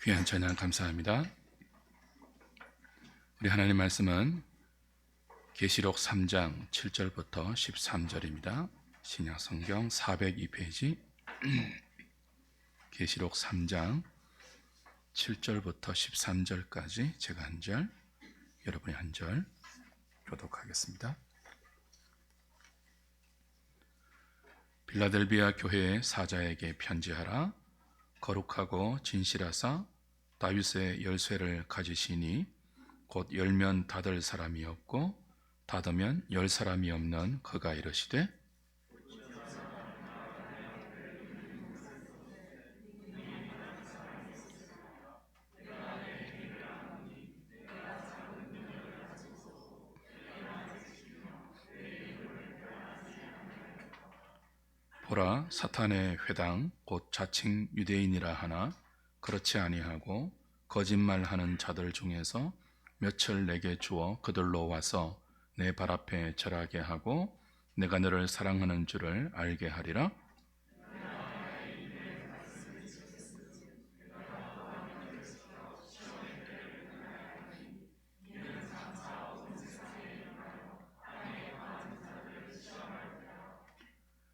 귀한 찬양 감사합니다. 우리 하나님 말씀은 계시록 3장 7절부터 13절입니다. 신약 성경 402페이지 계시록 3장 7절부터 13절까지 제가 한 절, 여러분이 한 절 교독하겠습니다. 빌라델비아 교회의 사자에게 편지하라. 거룩하고 진실하사 다윗의 열쇠를 가지시니 곧 열면 닫을 사람이 없고 닫으면 열 사람이 없는 그가 이르시되 보라, 사탄의 회당 곧 자칭 유대인이라 하나 그렇지 아니하고 거짓말하는 자들 중에서 몇을 내게 주어 그들로 와서 내 발 앞에 절하게 하고 내가 너를 사랑하는 줄을 알게 하리라.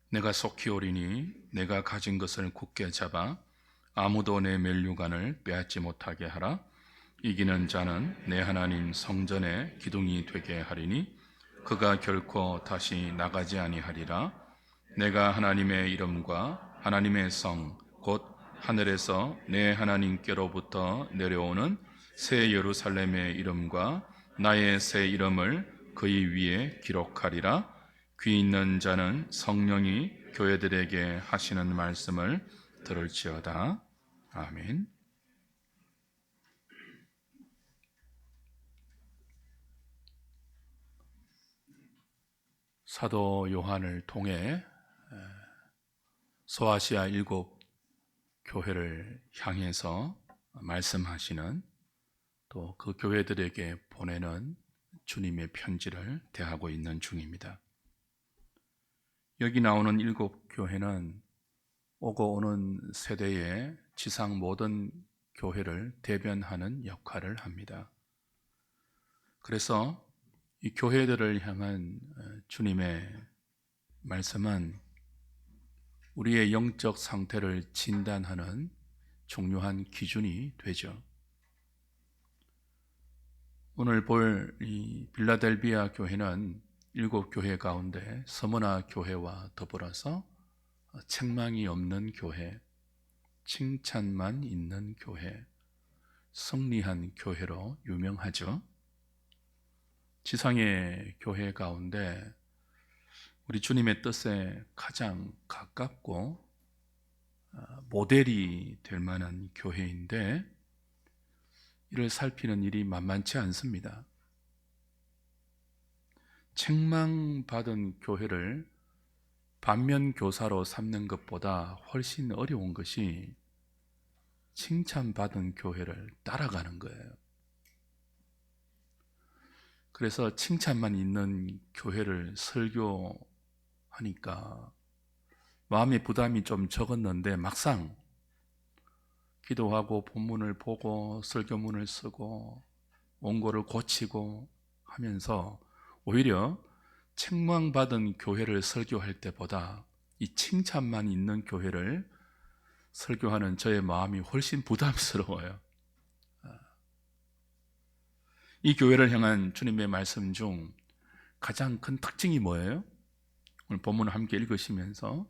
내가 속히 오리니 내가 가진 것을 굳게 잡아 아무도 내 면류관을 빼앗지 못하게 하라. 이기는 자는 내 하나님 성전의 기둥이 되게 하리니 그가 결코 다시 나가지 아니하리라. 내가 하나님의 이름과 하나님의 성 곧 하늘에서 내 하나님께로부터 내려오는 새 예루살렘의 이름과 나의 새 이름을 그의 위에 기록하리라. 귀 있는 자는 성령이 교회들에게 하시는 말씀을 들을지어다. 아멘. 사도 요한을 통해 소아시아 7 교회를 향해서 말씀하시는 또 그 교회들에게 보내는 주님의 편지를 대하고 있는 중입니다. 여기 나오는 7 교회는 오고 오는 세대의 지상 모든 교회를 대변하는 역할을 합니다. 그래서 이 교회들을 향한 주님의 말씀은 우리의 영적 상태를 진단하는 중요한 기준이 되죠. 오늘 볼 이 빌라델비아 교회는 7 교회 가운데 서머나 교회와 더불어서 책망이 없는 교회, 칭찬만 있는 교회, 승리한 교회로 유명하죠. 지상의 교회 가운데 우리 주님의 뜻에 가장 가깝고 모델이 될 만한 교회인데 이를 살피는 일이 만만치 않습니다. 책망받은 교회를 반면교사로 삼는 것보다 훨씬 어려운 것이 칭찬받은 교회를 따라가는 거예요. 그래서 칭찬만 있는 교회를 설교하니까 마음의 부담이 좀 적었는데 막상 기도하고 본문을 보고 설교문을 쓰고 원고를 고치고 하면서 오히려 책망받은 교회를 설교할 때보다 이 칭찬만 있는 교회를 설교하는 저의 마음이 훨씬 부담스러워요. 이 교회를 향한 주님의 말씀 중 가장 큰 특징이 뭐예요? 오늘 본문을 함께 읽으시면서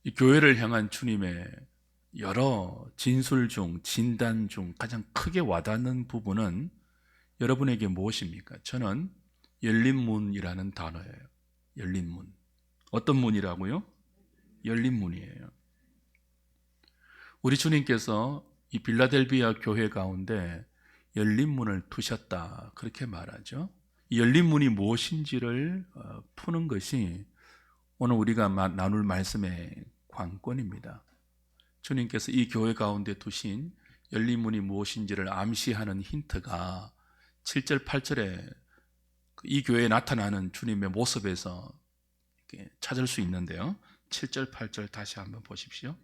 이 교회를 향한 주님의 여러 진술 중, 진단 중 가장 크게 와닿는 부분은 여러분에게 무엇입니까? 저는 열린 문이라는 단어예요. 열린 문. 어떤 문이라고요? 열린 문이에요. 우리 주님께서 이 빌라델비아 교회 가운데 열린 문을 두셨다, 그렇게 말하죠. 이 열린 문이 무엇인지를 푸는 것이 오늘 우리가 나눌 말씀의 관건입니다. 주님께서 이 교회 가운데 두신 열린 문이 무엇인지를 암시하는 힌트가 7절, 8절에 이 교회에 나타나는 주님의 모습에서 찾을 수 있는데요. 7절, 8절 다시 한번 보십시오.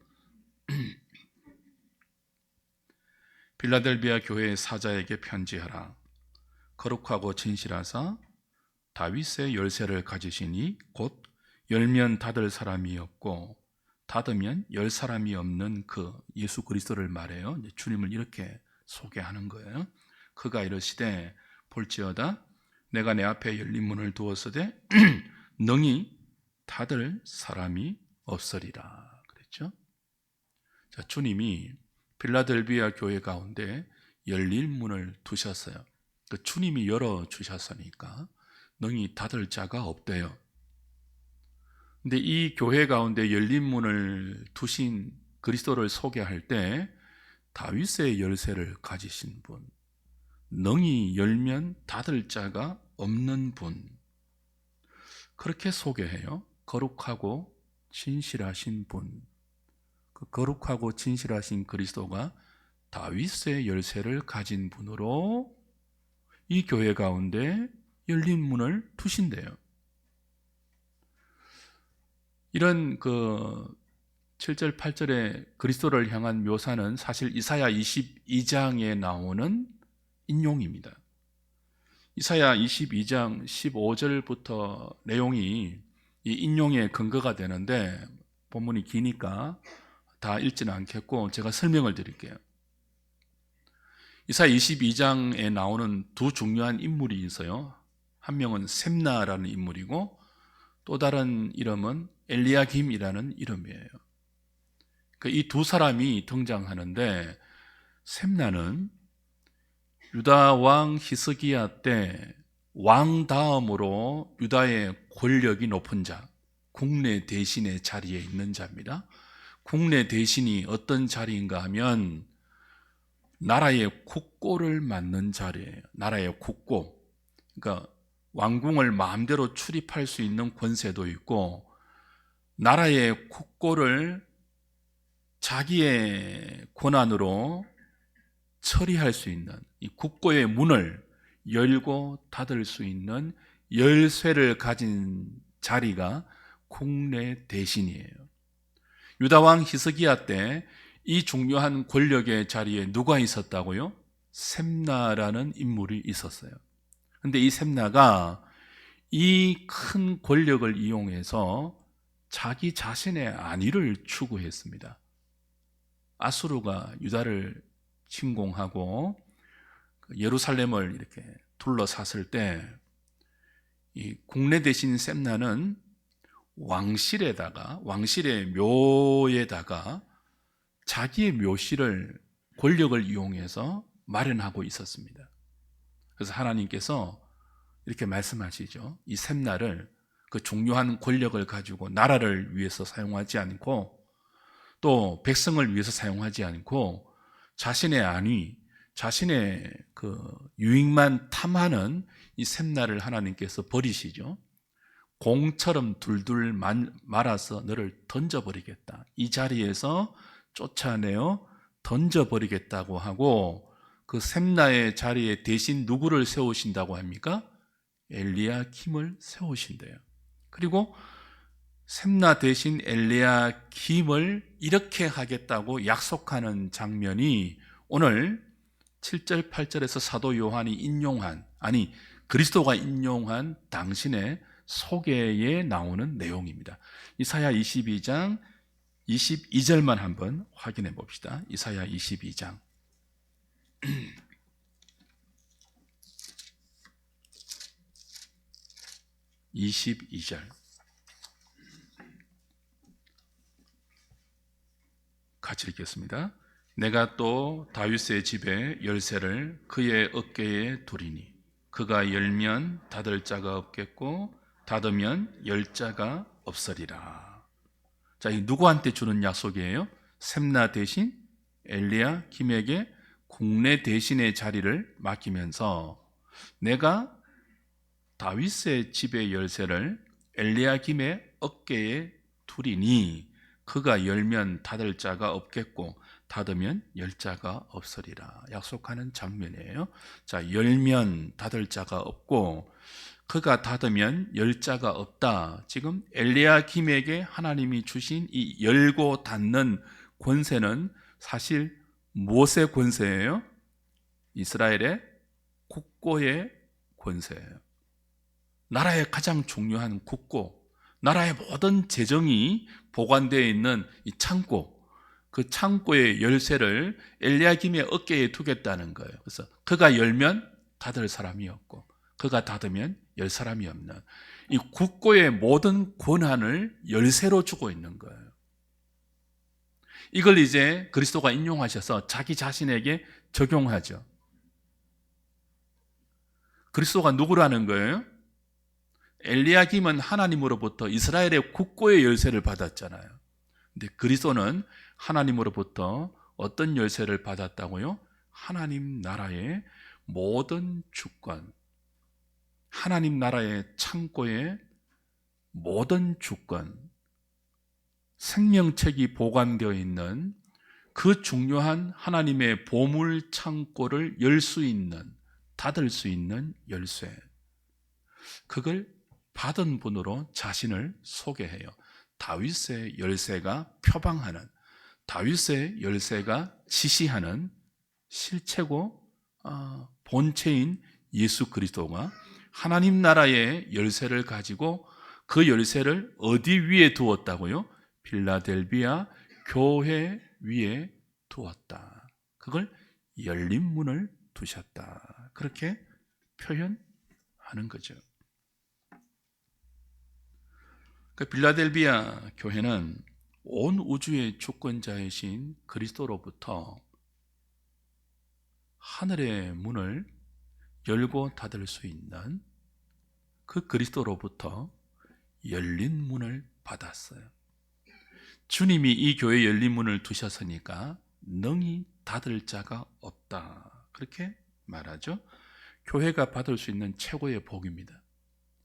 빌라델비아 교회의 사자에게 편지하라. 거룩하고 진실하사 다윗의 열쇠를 가지시니 곧 열면 닫을 사람이 없고 닫으면 열 사람이 없는 그 예수 그리스도를 말해요. 주님을 이렇게 소개하는 거예요. 그가 이르시되 볼지어다 내가 내 앞에 열린 문을 두었으되 능히 닫을 사람이 없으리라 그랬죠. 자, 주님이 빌라델비아 교회 가운데 열릴 문을 두셨어요. 그 주님이 열어 주셨으니까 능히 닫을 자가 없대요. 근데 이 교회 가운데 열린 문을 두신 그리스도를 소개할 때 다윗의 열쇠를 가지신 분, 능히 열면 닫을 자가 없는 분, 그렇게 소개해요. 거룩하고 진실하신 분, 그 거룩하고 진실하신 그리스도가 다윗의 열쇠를 가진 분으로 이 교회 가운데 열린 문을 두신대요. 이런 그 7절 8절의 그리스도를 향한 묘사는 사실 이사야 22장에 나오는 인용입니다. 이사야 22장 15절부터 내용이 이 인용의 근거가 되는데 본문이 기니까 다 읽지는 않겠고 제가 설명을 드릴게요. 이사야 22장에 나오는 두 중요한 인물이 있어요. 한 명은 셈나라는 인물이고 또 다른 이름은 엘리야김이라는 이름이에요. 이 두 사람이 등장하는데 셈나는 유다 왕 히스기야 때 왕 다음으로 유다의 권력이 높은 자, 국내 대신의 자리에 있는 자입니다. 국내 대신이 어떤 자리인가 하면 나라의 국고를 맡는 자리예요. 나라의 국고. 그러니까 왕궁을 마음대로 출입할 수 있는 권세도 있고 나라의 국고를 자기의 권한으로 처리할 수 있는 이 국고의 문을 열고 닫을 수 있는 열쇠를 가진 자리가 국내 대신이에요. 유다 왕 히스기야 때 이 중요한 권력의 자리에 누가 있었다고요? 셈나라는 인물이 있었어요. 그런데 이 셈나가 이 큰 권력을 이용해서 자기 자신의 안위를 추구했습니다. 아수르가 유다를 침공하고 예루살렘을 이렇게 둘러쌌을 때 이 국내 대신 셈나는 왕실의 묘에다가 자기의 묘실을 권력을 이용해서 마련하고 있었습니다. 그래서 하나님께서 이렇게 말씀하시죠. 이 셈나를 그 중요한 권력을 가지고 나라를 위해서 사용하지 않고 또 백성을 위해서 사용하지 않고 자신의 안위, 자신의 그 유익만 탐하는 이 셈나를 하나님께서 버리시죠. 공처럼 둘둘 말아서 너를 던져버리겠다. 이 자리에서 쫓아내어 던져버리겠다고 하고 그 셈나의 자리에 대신 누구를 세우신다고 합니까? 엘리야김을 세우신대요. 그리고 셈나 대신 엘리야김을 이렇게 하겠다고 약속하는 장면이 오늘 7절 8절에서 사도 요한이 그리스도가 인용한 당신의 소개에 나오는 내용입니다. 이사야 22장 22절만 한번 확인해 봅시다. 이사야 22장 22절 같이 읽겠습니다. 내가 또 다윗의 집에 열쇠를 그의 어깨에 두리니 그가 열면 닫을 자가 없겠고 닫으면 열 자가 없으리라. 자, 이 누구한테 주는 약속이에요? 셈나 대신 엘리야김에게 국내 대신의 자리를 맡기면서 내가 다윗의 집의 열쇠를 엘리야김의 어깨에 두리니 그가 열면 닫을 자가 없겠고 닫으면 열 자가 없으리라. 약속하는 장면이에요. 자, 열면 닫을 자가 없고 그가 닫으면 열 자가 없다. 지금 엘리야김에게 하나님이 주신 이 열고 닫는 권세는 사실 무엇의 권세예요? 이스라엘의 국고의 권세예요. 나라의 가장 중요한 국고, 나라의 모든 재정이 보관되어 있는 이 창고, 그 창고의 열쇠를 엘리야김의 어깨에 두겠다는 거예요. 그래서 그가 열면 닫을 사람이 없고, 그가 닫으면 열 사람이 없는 이 국고의 모든 권한을 열쇠로 주고 있는 거예요. 이걸 이제 그리스도가 인용하셔서 자기 자신에게 적용하죠. 그리스도가 누구라는 거예요? 엘리야김은 하나님으로부터 이스라엘의 국고의 열쇠를 받았잖아요. 근데 그리스도는 하나님으로부터 어떤 열쇠를 받았다고요? 하나님 나라의 모든 주권, 하나님 나라의 창고의 모든 주권, 생명책이 보관되어 있는 그 중요한 하나님의 보물 창고를 열 수 있는, 닫을 수 있는 열쇠, 그걸 받은 분으로 자신을 소개해요. 다윗의 열쇠가 표방하는, 다윗의 열쇠가 지시하는 실체고 본체인 예수 그리스도가 하나님 나라의 열쇠를 가지고 그 열쇠를 어디 위에 두었다고요? 필라델비아 교회 위에 두었다. 그걸 열린 문을 두셨다. 그렇게 표현하는 거죠. 그 필라델비아 교회는 온 우주의 주권자이신 그리스도로부터 하늘의 문을 열고 닫을 수 있는 그 그리스도로부터 열린 문을 받았어요. 주님이 이 교회에 열린 문을 두셨으니까 능히 닫을 자가 없다. 그렇게 말하죠. 교회가 받을 수 있는 최고의 복입니다.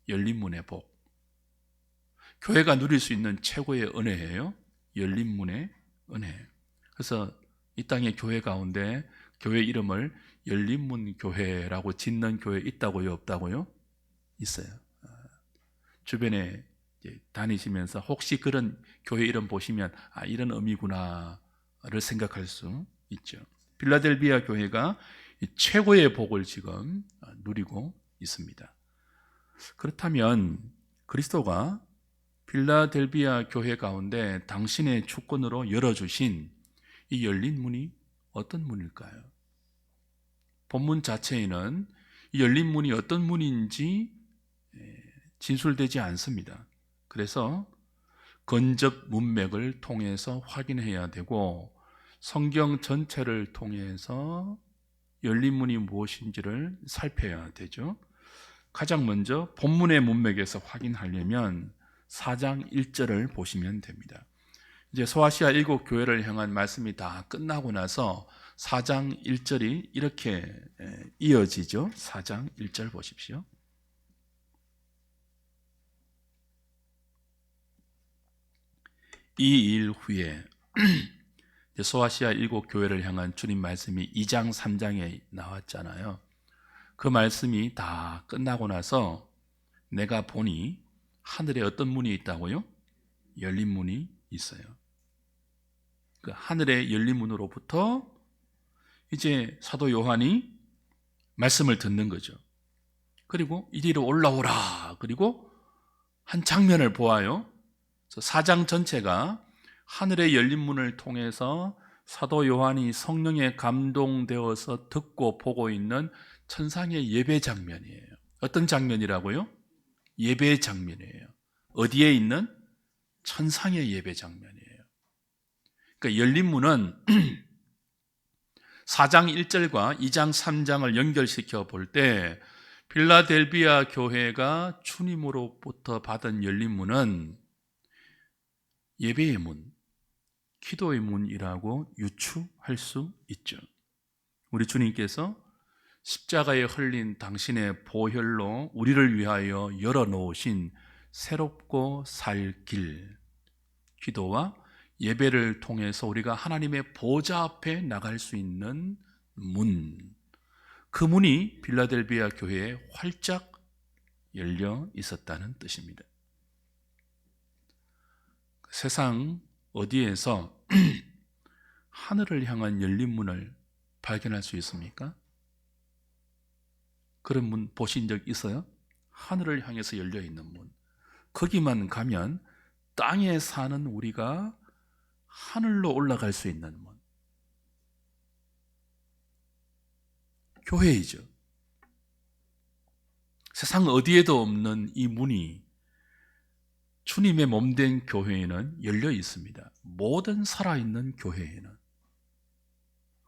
열린 문의 복. 교회가 누릴 수 있는 최고의 은혜예요. 열린 문의 은혜. 그래서 이 땅의 교회 가운데 교회 이름을 열린 문 교회라고 짓는 교회 있다고요? 없다고요? 있어요. 주변에 다니시면서 혹시 그런 교회 이름 보시면 이런 의미구나를 생각할 수 있죠. 필라델비아 교회가 최고의 복을 지금 누리고 있습니다. 그렇다면 그리스도가 필라델비아 교회 가운데 당신의 주권으로 열어주신 이 열린 문이 어떤 문일까요? 본문 자체에는 이 열린 문이 어떤 문인지 진술되지 않습니다. 그래서 건접 문맥을 통해서 확인해야 되고 성경 전체를 통해서 열린 문이 무엇인지를 살펴야 되죠. 가장 먼저 본문의 문맥에서 확인하려면 4장 1절을 보시면 됩니다. 이제 소아시아 7 교회를 향한 말씀이 다 끝나고 나서 4장 1절이 이렇게 이어지죠. 4장 1절 보십시오. 이 일 후에 소아시아 7 교회를 향한 주님 말씀이 2장 3장에 나왔잖아요. 그 말씀이 다 끝나고 나서 내가 보니 하늘에 어떤 문이 있다고요? 열린 문이 있어요. 그 하늘의 열린 문으로부터 이제 사도 요한이 말씀을 듣는 거죠. 그리고 이리로 올라오라. 그리고 한 장면을 보아요. 4장 전체가 하늘의 열린 문을 통해서 사도 요한이 성령에 감동되어서 듣고 보고 있는 천상의 예배 장면이에요. 어떤 장면이라고요? 예배 장면이에요. 어디에 있는? 천상의 예배 장면이에요. 그러니까 열린 문은 4장 1절과 2장 3장을 연결시켜 볼 때 필라델비아 교회가 주님으로부터 받은 열린 문은 예배의 문, 기도의 문이라고 유추할 수 있죠. 우리 주님께서 십자가에 흘린 당신의 보혈로 우리를 위하여 열어놓으신 새롭고 살 길, 기도와 예배를 통해서 우리가 하나님의 보좌 앞에 나갈 수 있는 문, 그 문이 필라델비아 교회에 활짝 열려 있었다는 뜻입니다. 세상 어디에서 하늘을 향한 열린 문을 발견할 수 있습니까? 그런 문 보신 적 있어요? 하늘을 향해서 열려 있는 문. 거기만 가면 땅에 사는 우리가 하늘로 올라갈 수 있는 문. 교회이죠. 세상 어디에도 없는 이 문이 주님의 몸된 교회에는 열려 있습니다. 모든 살아있는 교회에는.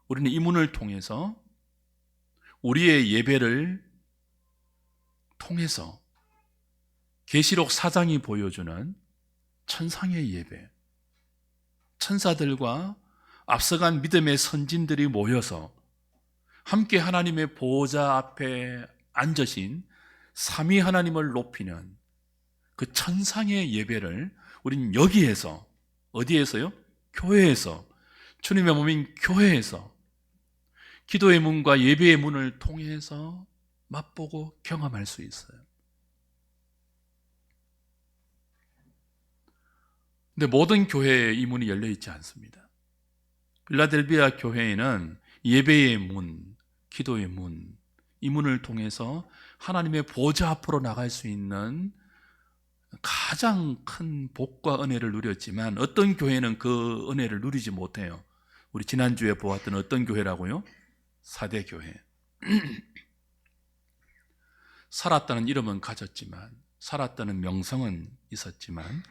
우리는 이 문을 통해서 우리의 예배를 통해서 계시록 4장이 보여주는 천상의 예배, 천사들과 앞서간 믿음의 선진들이 모여서 함께 하나님의 보호자 앞에 앉으신 삼위 하나님을 높이는 그 천상의 예배를 우리는 여기에서, 어디에서요? 교회에서, 주님의 몸인 교회에서 기도의 문과 예배의 문을 통해서 맛보고 경험할 수 있어요. 근데 모든 교회에 이 문이 열려 있지 않습니다. 필라델비아 교회에는 예배의 문, 기도의 문, 이 문을 통해서 하나님의 보좌 앞으로 나갈 수 있는 가장 큰 복과 은혜를 누렸지만 어떤 교회는 그 은혜를 누리지 못해요. 우리 지난주에 보았던 어떤 교회라고요? 사대교회. 살았다는 이름은 가졌지만, 살았다는 명성은 있었지만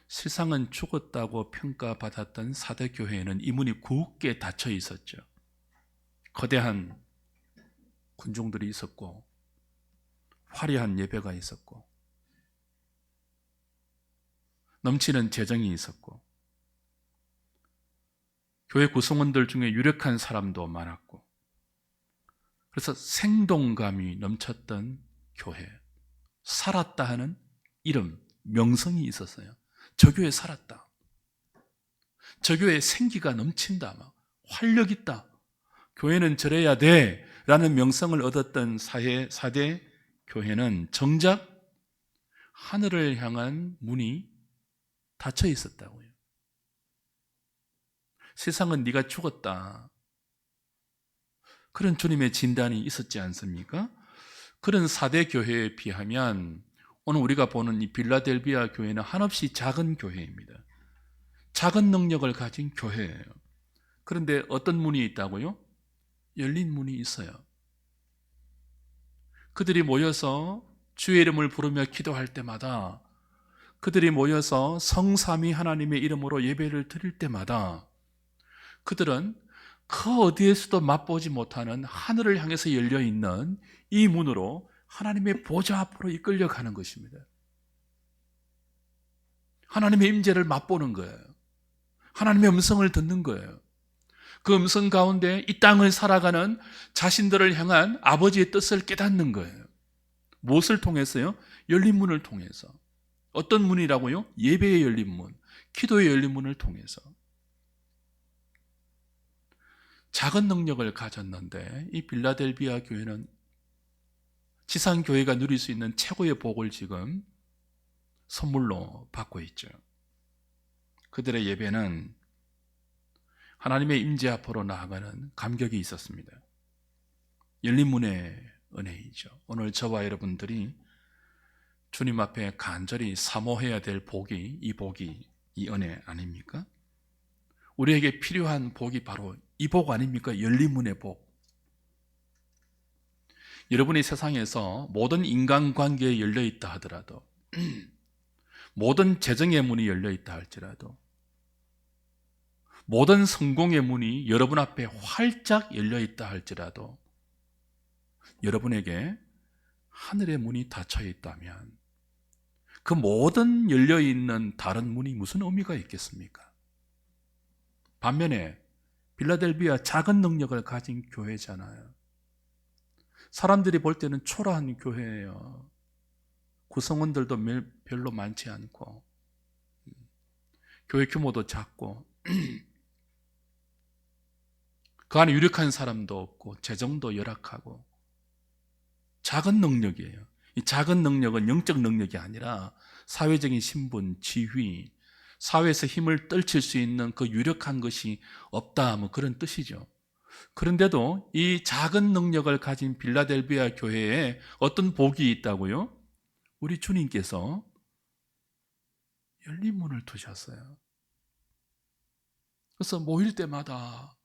실상은 죽었다고 평가받았던 사대교회에는 이 문이 굳게 닫혀 있었죠. 거대한 군중들이 있었고 화려한 예배가 있었고 넘치는 재정이 있었고 교회 구성원들 중에 유력한 사람도 많았고, 그래서 생동감이 넘쳤던 교회, 살았다 하는 이름, 명성이 있었어요. 저 교회 살았다, 저 교회 생기가 넘친다, 막 활력 있다, 교회는 저래야 돼 라는 명성을 얻었던 사대 교회는 정작 하늘을 향한 문이 닫혀 있었다고요. 세상은 네가 죽었다, 그런 주님의 진단이 있었지 않습니까? 그런 사대 교회에 비하면 오늘 우리가 보는 이 빌라델비아 교회는 한없이 작은 교회입니다. 작은 능력을 가진 교회예요. 그런데 어떤 문이 있다고요? 열린 문이 있어요. 그들이 모여서 주의 이름을 부르며 기도할 때마다, 그들이 모여서 성삼위 하나님의 이름으로 예배를 드릴 때마다 그들은 그 어디에서도 맛보지 못하는 하늘을 향해서 열려있는 이 문으로 하나님의 보좌 앞으로 이끌려가는 것입니다. 하나님의 임재를 맛보는 거예요. 하나님의 음성을 듣는 거예요. 그 음성 가운데 이 땅을 살아가는 자신들을 향한 아버지의 뜻을 깨닫는 거예요. 무엇을 통해서요? 열린 문을 통해서. 어떤 문이라고요? 예배의 열린 문, 기도의 열린 문을 통해서. 작은 능력을 가졌는데 이 빌라델비아 교회는 지상교회가 누릴 수 있는 최고의 복을 지금 선물로 받고 있죠. 그들의 예배는 하나님의 임재 앞으로 나아가는 감격이 있었습니다. 열린 문의 은혜이죠. 오늘 저와 여러분들이 주님 앞에 간절히 사모해야 될 복이 이 은혜 아닙니까? 우리에게 필요한 복이 바로 이 복 아닙니까? 열린 문의 복. 여러분이 세상에서 모든 인간관계에 열려있다 하더라도, 모든 재정의 문이 열려있다 할지라도, 모든 성공의 문이 여러분 앞에 활짝 열려있다 할지라도 여러분에게 하늘의 문이 닫혀 있다면 그 모든 열려있는 다른 문이 무슨 의미가 있겠습니까? 반면에 빌라델비아 작은 능력을 가진 교회잖아요. 사람들이 볼 때는 초라한 교회예요. 구성원들도 별로 많지 않고 교회 규모도 작고 그 안에 유력한 사람도 없고 재정도 열악하고 작은 능력이에요. 이 작은 능력은 영적 능력이 아니라 사회적인 신분, 지위, 사회에서 힘을 떨칠 수 있는 그 유력한 것이 없다, 뭐 그런 뜻이죠. 그런데도 이 작은 능력을 가진 빌라델비아 교회에 어떤 복이 있다고요? 우리 주님께서 열린 문을 두셨어요. 그래서 모일 때마다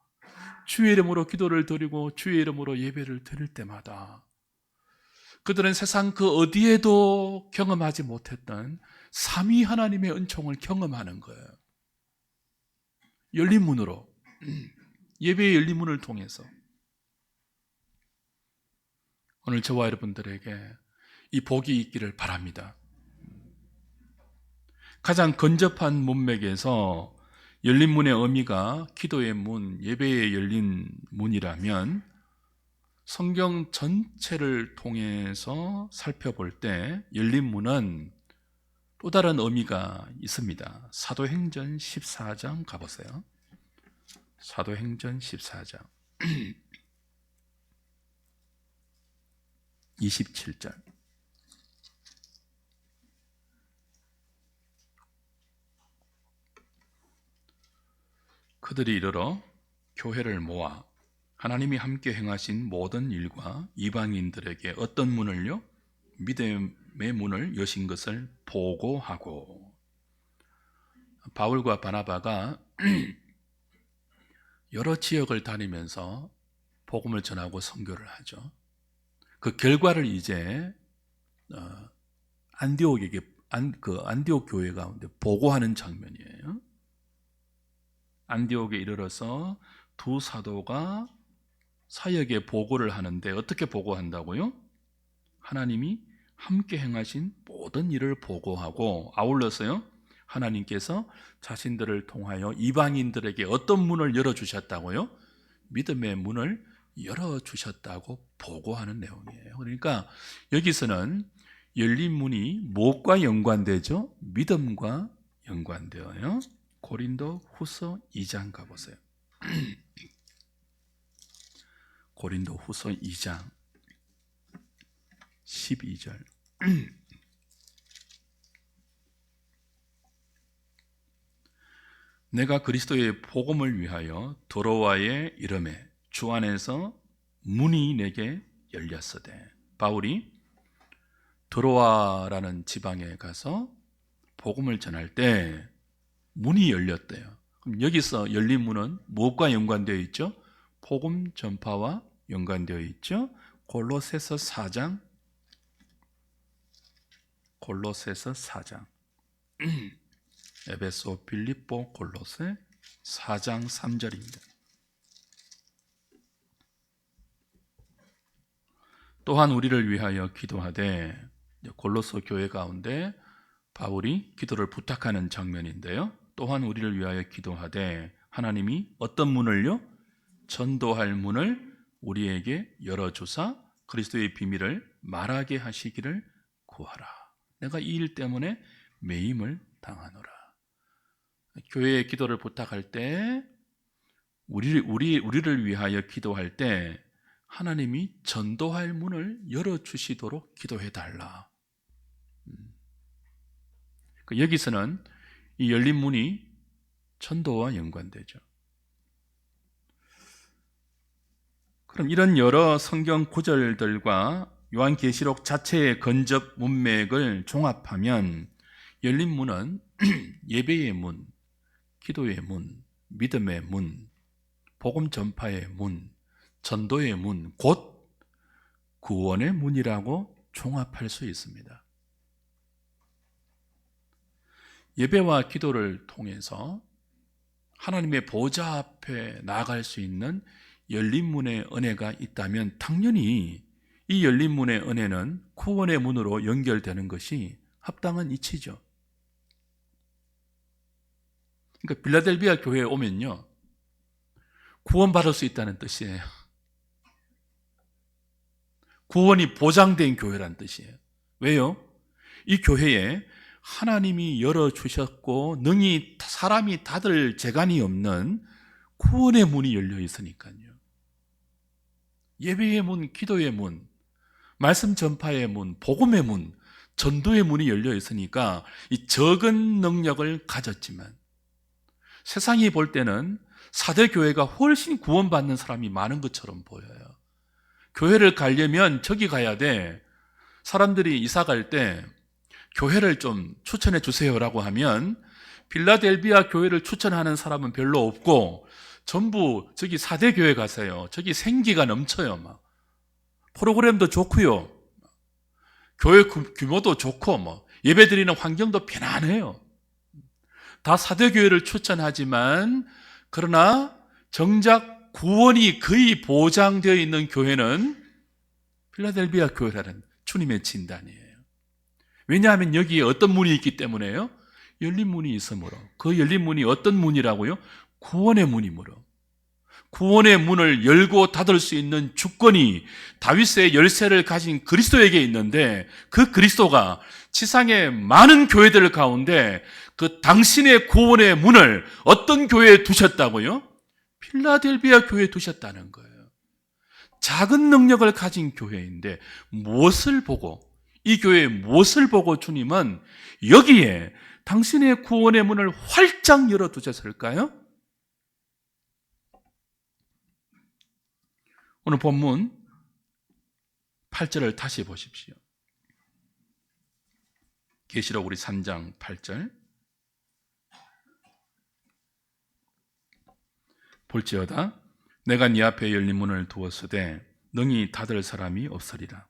주의 이름으로 기도를 드리고 주의 이름으로 예배를 드릴 때마다 그들은 세상 그 어디에도 경험하지 못했던 삼위 하나님의 은총을 경험하는 거예요. 열린 문으로, 예배의 열린 문을 통해서. 오늘 저와 여러분들에게 이 복이 있기를 바랍니다. 가장 근접한 문맥에서 열린 문의 의미가 기도의 문, 예배의 열린 문이라면 성경 전체를 통해서 살펴볼 때 열린 문은 또 다른 의미가 있습니다. 사도행전 14장 가보세요. 사도행전 14장 27절. 그들이 이르러 교회를 모아 하나님이 함께 행하신 모든 일과 이방인들에게 어떤 문을요? 믿음의 문을 여신 것을 보고하고. 바울과 바나바가 여러 지역을 다니면서 복음을 전하고 선교를 하죠. 그 결과를 이제 안디옥에게 안디옥 교회 가운데 보고하는 장면이에요. 안디옥에 이르러서 두 사도가 사역에 보고를 하는데 어떻게 보고한다고요? 하나님이 함께 행하신 모든 일을 보고하고 아울러서요, 하나님께서 자신들을 통하여 이방인들에게 어떤 문을 열어주셨다고요? 믿음의 문을 열어주셨다고 보고하는 내용이에요. 그러니까 여기서는 열린 문이 무엇과 연관되죠? 믿음과 연관되어요. 고린도 후서 2장 가보세요. 고린도 후서 2장 12절. 내가 그리스도의 복음을 위하여 도로와에 이름에 주 안에서 문이 내게 열렸으되. 바울이 도로와라는 지방에 가서 복음을 전할 때 문이 열렸대요. 그럼 여기서 열린 문은 무엇과 연관되어 있죠? 복음 전파와 연관되어 있죠. 골로새서 4장 에베소, 빌립보, 골로새 4장 3절입니다. 또한 우리를 위하여 기도하되, 골로새 교회 가운데 바울이 기도를 부탁하는 장면인데요. 또한 우리를 위하여 기도하되 하나님이 어떤 문을요? 전도할 문을 우리에게 열어주사 그리스도의 비밀을 말하게 하시기를 구하라. 내가 이 일 때문에 매임을 당하노라. 교회에 기도를 부탁할 때, 우리를 위하여 기도할 때 하나님이 전도할 문을 열어주시도록 기도해달라. 여기서는 이 열린 문이 전도와 연관되죠. 그럼 이런 여러 성경 구절들과 요한계시록 자체의 근접 문맥을 종합하면 열린 문은 예배의 문, 기도의 문, 믿음의 문, 복음 전파의 문, 전도의 문, 곧 구원의 문이라고 종합할 수 있습니다. 예배와 기도를 통해서 하나님의 보좌 앞에 나아갈 수 있는 열린 문의 은혜가 있다면 당연히 이 열린 문의 은혜는 구원의 문으로 연결되는 것이 합당한 이치죠. 그러니까 빌라델비아 교회에 오면요, 구원받을 수 있다는 뜻이에요. 구원이 보장된 교회란 뜻이에요. 왜요? 이 교회에 하나님이 열어주셨고 능히 사람이 닫을 재간이 없는 구원의 문이 열려 있으니까요. 예배의 문, 기도의 문, 말씀 전파의 문, 복음의 문, 전도의 문이 열려 있으니까 이 적은 능력을 가졌지만 세상이 볼 때는 4대 교회가 훨씬 구원받는 사람이 많은 것처럼 보여요. 교회를 가려면 저기 가야 돼. 사람들이 이사 갈 때 교회를 좀 추천해 주세요라고 하면 필라델비아 교회를 추천하는 사람은 별로 없고 전부 저기 4대 교회 가세요. 저기 생기가 넘쳐요. 막 프로그램도 좋고요. 교회 규모도 좋고 예배 드리는 환경도 편안해요. 다 4대 교회를 추천하지만 그러나 정작 구원이 거의 보장되어 있는 교회는 필라델비아 교회라는 주님의 진단이에요. 왜냐하면 여기에 어떤 문이 있기 때문에요. 열린 문이 있으므로. 그 열린 문이 어떤 문이라고요? 구원의 문이므로. 구원의 문을 열고 닫을 수 있는 주권이 다윗의 열쇠를 가진 그리스도에게 있는데 그 그리스도가 지상의 많은 교회들 가운데 그 당신의 구원의 문을 어떤 교회에 두셨다고요? 필라델비아 교회에 두셨다는 거예요. 작은 능력을 가진 교회인데 무엇을 보고 이 교회의 무엇을 보고 주님은 여기에 당신의 구원의 문을 활짝 열어두셨을까요? 오늘 본문 8절을 다시 보십시오. 계시록 우리 3장 8절. 볼지어다 내가 네 앞에 열린 문을 두었으되 능히 닫을 사람이 없으리라.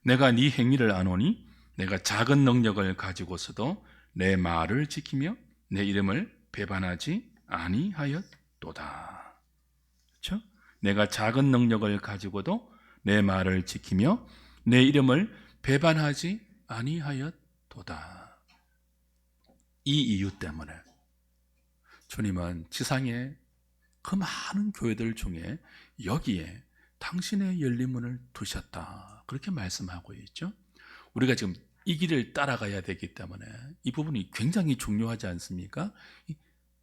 내가 네 행위를 아노니 내가 작은 능력을 가지고서도 내 말을 지키며 내 이름을 배반하지 아니하였도다. 그렇죠? 내가 작은 능력을 가지고도 내 말을 지키며 내 이름을 배반하지 아니하였도다. 이 이유 때문에 주님은 지상의 그 많은 교회들 중에 여기에 당신의 열린 문을 두셨다. 그렇게 말씀하고 있죠. 우리가 지금 이 길을 따라가야 되기 때문에 이 부분이 굉장히 중요하지 않습니까?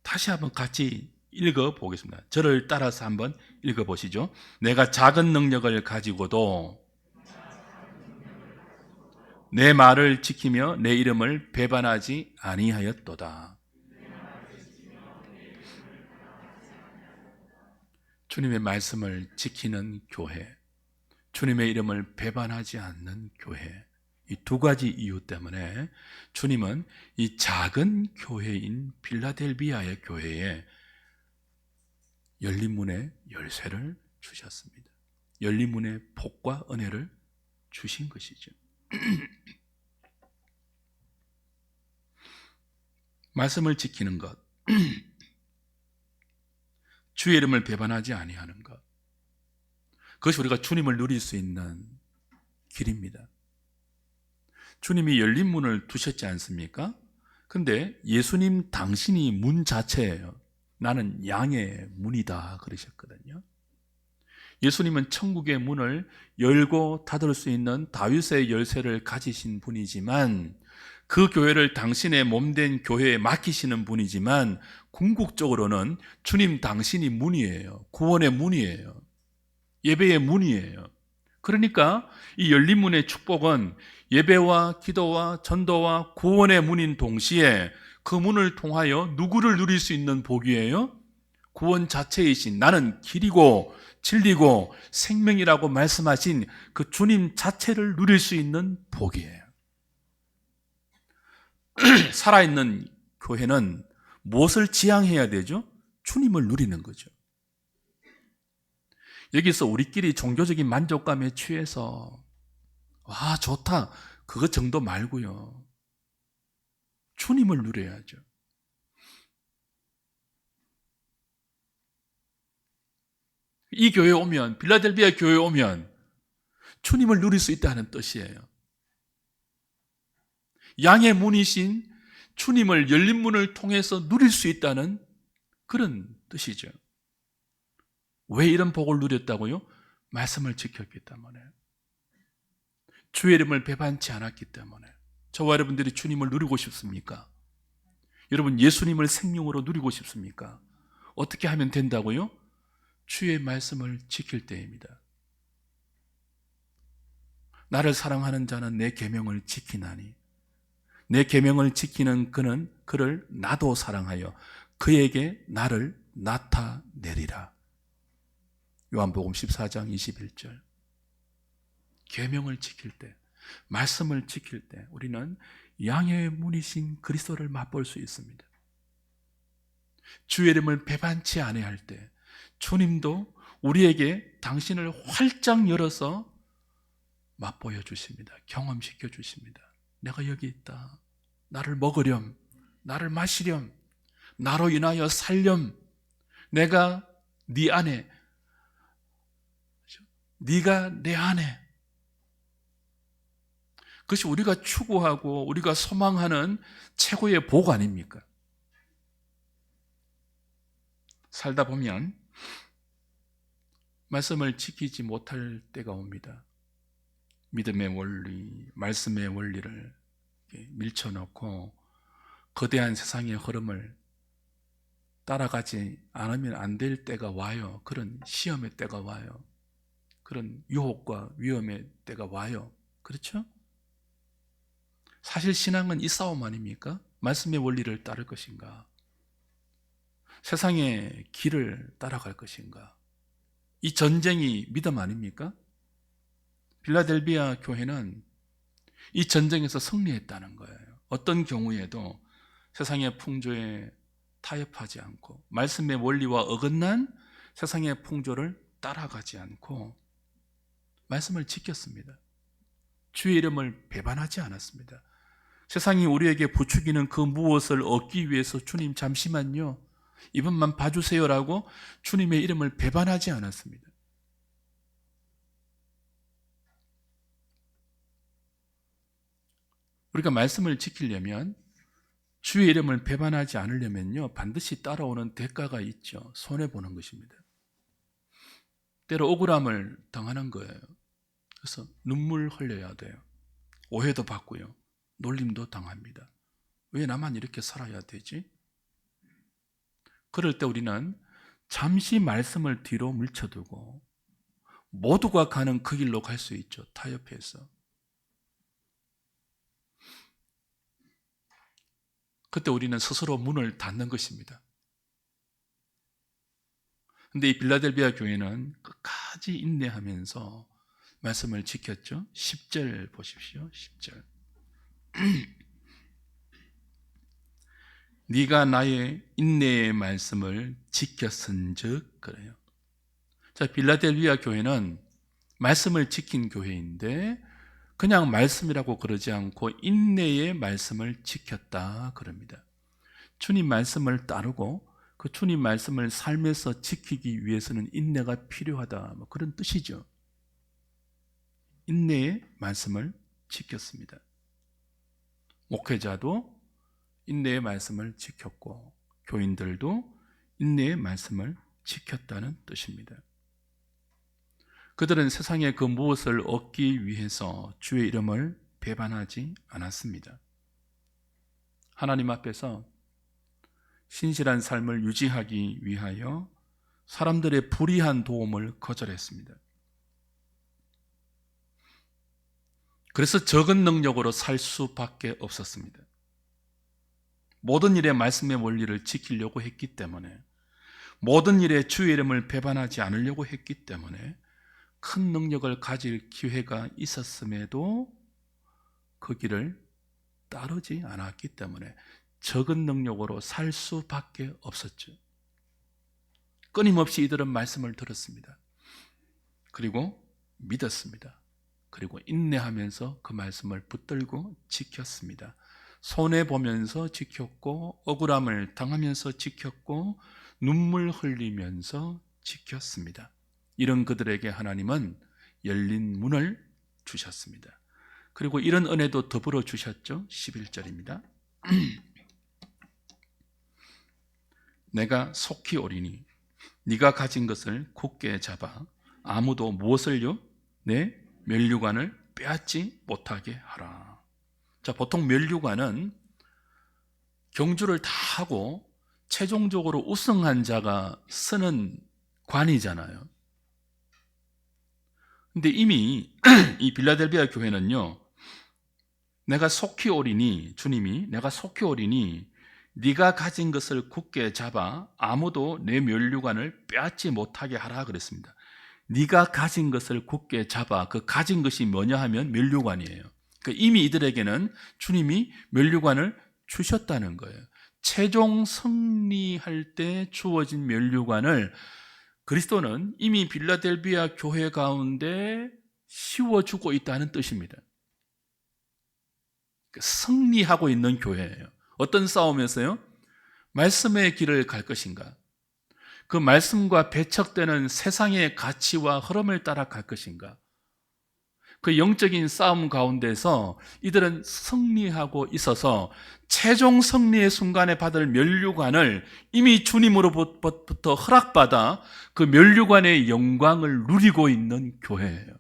다시 한번 같이 읽어보겠습니다. 저를 따라서 한번 읽어보시죠. 내가 작은 능력을 가지고도 내 말을 지키며 내 이름을 배반하지 아니하였도다. 주님의 말씀을 지키는 교회, 주님의 이름을 배반하지 않는 교회, 이 두 가지 이유 때문에 주님은 이 작은 교회인 필라델비아의 교회에 열린 문의 열쇠를 주셨습니다. 열린 문의 복과 은혜를 주신 것이죠. 말씀을 지키는 것, 주의 이름을 배반하지 아니하는 것, 그것이 우리가 주님을 누릴 수 있는 길입니다. 주님이 열린 문을 두셨지 않습니까? 근데 예수님 당신이 문 자체예요. 나는 양의 문이다 그러셨거든요. 예수님은 천국의 문을 열고 닫을 수 있는 다윗의 열쇠를 가지신 분이지만 그 교회를 당신의 몸된 교회에 맡기시는 분이지만 궁극적으로는 주님 당신이 문이에요. 구원의 문이에요. 예배의 문이에요. 그러니까 이 열린 문의 축복은 예배와 기도와 전도와 구원의 문인 동시에 그 문을 통하여 누구를 누릴 수 있는 복이에요? 구원 자체이신 나는 길이고 진리고 생명이라고 말씀하신 그 주님 자체를 누릴 수 있는 복이에요. 살아있는 교회는 무엇을 지향해야 되죠? 주님을 누리는 거죠. 여기서 우리끼리 종교적인 만족감에 취해서 와 좋다 그것 정도 말고요. 주님을 누려야죠. 이 교회에 오면 필라델비아 교회에 오면 주님을 누릴 수 있다는 뜻이에요. 양의 문이신 주님을 열린 문을 통해서 누릴 수 있다는 그런 뜻이죠. 왜 이런 복을 누렸다고요? 말씀을 지켰기 때문에, 주의 이름을 배반치 않았기 때문에. 저와 여러분들이 주님을 누리고 싶습니까? 여러분 예수님을 생명으로 누리고 싶습니까? 어떻게 하면 된다고요? 주의 말씀을 지킬 때입니다. 나를 사랑하는 자는 내 계명을 지키나니 내 계명을 지키는 그는 그를 나도 사랑하여 그에게 나를 나타내리라. 요한복음 14장 21절. 계명을 지킬 때, 말씀을 지킬 때 우리는 양의 문이신 그리스도를 맛볼 수 있습니다. 주의 이름을 배반치 아니할 때 주님도 우리에게 당신을 활짝 열어서 맛보여 주십니다. 경험시켜 주십니다. 내가 여기 있다. 나를 먹으렴, 나를 마시렴, 나로 인하여 살렴. 내가 네 안에, 네가 내 안에. 그것이 우리가 추구하고 우리가 소망하는 최고의 복 아닙니까? 살다 보면 말씀을 지키지 못할 때가 옵니다. 믿음의 원리, 말씀의 원리를 밀쳐넣고 거대한 세상의 흐름을 따라가지 않으면 안 될 때가 와요. 그런 시험의 때가 와요. 그런 유혹과 위험의 때가 와요. 그렇죠? 사실 신앙은 이 싸움 아닙니까? 말씀의 원리를 따를 것인가? 세상의 길을 따라갈 것인가? 이 전쟁이 믿음 아닙니까? 필라델비아 교회는 이 전쟁에서 승리했다는 거예요. 어떤 경우에도 세상의 풍조에 타협하지 않고 말씀의 원리와 어긋난 세상의 풍조를 따라가지 않고 말씀을 지켰습니다. 주의 이름을 배반하지 않았습니다. 세상이 우리에게 부추기는 그 무엇을 얻기 위해서 주님 잠시만요, 이번만 봐주세요라고 주님의 이름을 배반하지 않았습니다. 우리가 말씀을 지키려면, 주의 이름을 배반하지 않으려면요, 반드시 따라오는 대가가 있죠. 손해보는 것입니다. 때로 억울함을 당하는 거예요. 그래서 눈물 흘려야 돼요. 오해도 받고요, 놀림도 당합니다. 왜 나만 이렇게 살아야 되지? 그럴 때 우리는 잠시 말씀을 뒤로 물쳐두고 모두가 가는 그 길로 갈 수 있죠. 타협해서. 그때 우리는 스스로 문을 닫는 것입니다. 그런데 이 빌라델비아 교회는 끝까지 인내하면서 말씀을 지켰죠. 10절 보십시오. 10절. 네가 나의 인내의 말씀을 지켰은즉, 그래요. 자, 빌라델비아 교회는 말씀을 지킨 교회인데 그냥 말씀이라고 그러지 않고 인내의 말씀을 지켰다 그럽니다. 주님 말씀을 따르고 그 주님 말씀을 삶에서 지키기 위해서는 인내가 필요하다, 뭐 그런 뜻이죠. 인내의 말씀을 지켰습니다. 목회자도 인내의 말씀을 지켰고 교인들도 인내의 말씀을 지켰다는 뜻입니다. 그들은 세상의 그 무엇을 얻기 위해서 주의 이름을 배반하지 않았습니다. 하나님 앞에서 신실한 삶을 유지하기 위하여 사람들의 불의한 도움을 거절했습니다. 그래서 적은 능력으로 살 수밖에 없었습니다. 모든 일에 말씀의 원리를 지키려고 했기 때문에, 모든 일에 주의 이름을 배반하지 않으려고 했기 때문에 큰 능력을 가질 기회가 있었음에도 그 길을 따르지 않았기 때문에 적은 능력으로 살 수밖에 없었죠. 끊임없이 이들은 말씀을 들었습니다. 그리고 믿었습니다. 그리고 인내하면서 그 말씀을 붙들고 지켰습니다. 손해보면서 지켰고 억울함을 당하면서 지켰고 눈물 흘리면서 지켰습니다. 이런 그들에게 하나님은 열린 문을 주셨습니다. 그리고 이런 은혜도 더불어 주셨죠. 11절입니다. 내가 속히 오리니 네가 가진 것을 굳게 잡아 아무도 무엇을요? 내 면류관을 빼앗지 못하게 하라. 자, 보통 면류관은 경주를 다 하고 최종적으로 우승한 자가 쓰는 관이잖아요. 근데 이미 이 빌라델비아 교회는요, 내가 속히 오리니, 주님이 내가 속히 오리니 네가 가진 것을 굳게 잡아 아무도 내 면류관을 빼앗지 못하게 하라 그랬습니다. 네가 가진 것을 굳게 잡아. 그 가진 것이 뭐냐 하면 면류관이에요. 그러니까 이미 이들에게는 주님이 면류관을 주셨다는 거예요. 최종 승리할 때 주어진 면류관을 그리스도는 이미 빌라델비아 교회 가운데 씌워주고 있다는 뜻입니다. 승리하고 있는 교회예요. 어떤 싸움에서요? 말씀의 길을 갈 것인가? 그 말씀과 배척되는 세상의 가치와 흐름을 따라 갈 것인가? 그 영적인 싸움 가운데서 이들은 승리하고 있어서 최종 승리의 순간에 받을 면류관을 이미 주님으로부터 허락받아 그 면류관의 영광을 누리고 있는 교회예요.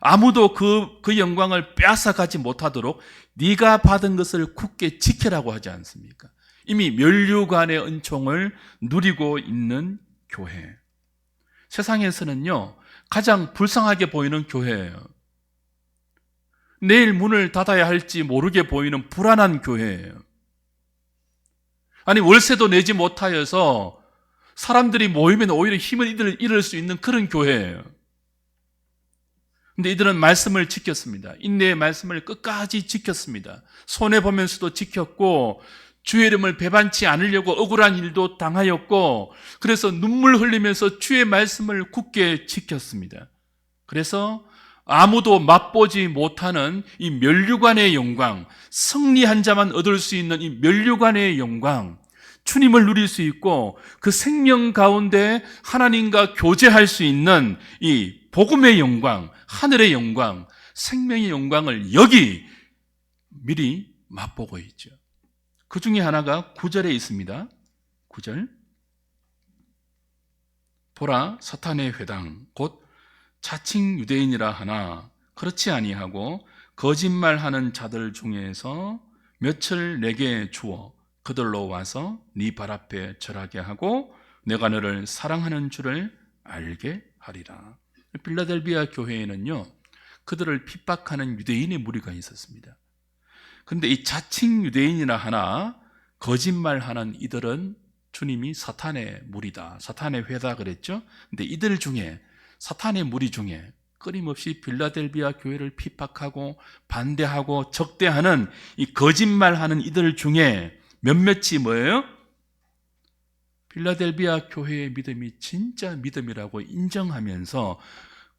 아무도 그 영광을 빼앗아가지 못하도록 네가 받은 것을 굳게 지키라고 하지 않습니까? 이미 면류관의 은총을 누리고 있는 교회. 세상에서는요, 가장 불쌍하게 보이는 교회예요. 내일 문을 닫아야 할지 모르게 보이는 불안한 교회예요. 아니, 월세도 내지 못하여서 사람들이 모이면 오히려 힘을 잃을 수 있는 그런 교회예요. 근데 이들은 말씀을 지켰습니다. 인내의 말씀을 끝까지 지켰습니다. 손해보면서도 지켰고, 주의 이름을 배반치 않으려고 억울한 일도 당하였고, 그래서 눈물 흘리면서 주의 말씀을 굳게 지켰습니다. 그래서 아무도 맛보지 못하는 이 면류관의 영광, 승리한 자만 얻을 수 있는 이 면류관의 영광, 주님을 누릴 수 있고 그 생명 가운데 하나님과 교제할 수 있는 이 복음의 영광, 하늘의 영광, 생명의 영광을 여기 미리 맛보고 있죠. 그 중에 하나가 9절에 있습니다. 9절. 보라, 사탄의 회당 곧 자칭 유대인이라 하나 그렇지 아니하고 거짓말하는 자들 중에서 몇을 내게 주어 그들로 와서 네 발 앞에 절하게 하고 내가 너를 사랑하는 줄을 알게 하리라. 빌라델비아 교회에는요, 그들을 핍박하는 유대인의 무리가 있었습니다. 그런데 이 자칭 유대인이라 하나 거짓말하는 이들은 주님이 사탄의 무리다, 사탄의 회다 그랬죠. 근데 이들 중에, 사탄의 무리 중에 끊임없이 빌라델비아 교회를 핍박하고 반대하고 적대하는 이 거짓말하는 이들 중에 몇몇이 뭐예요? 빌라델비아 교회의 믿음이 진짜 믿음이라고 인정하면서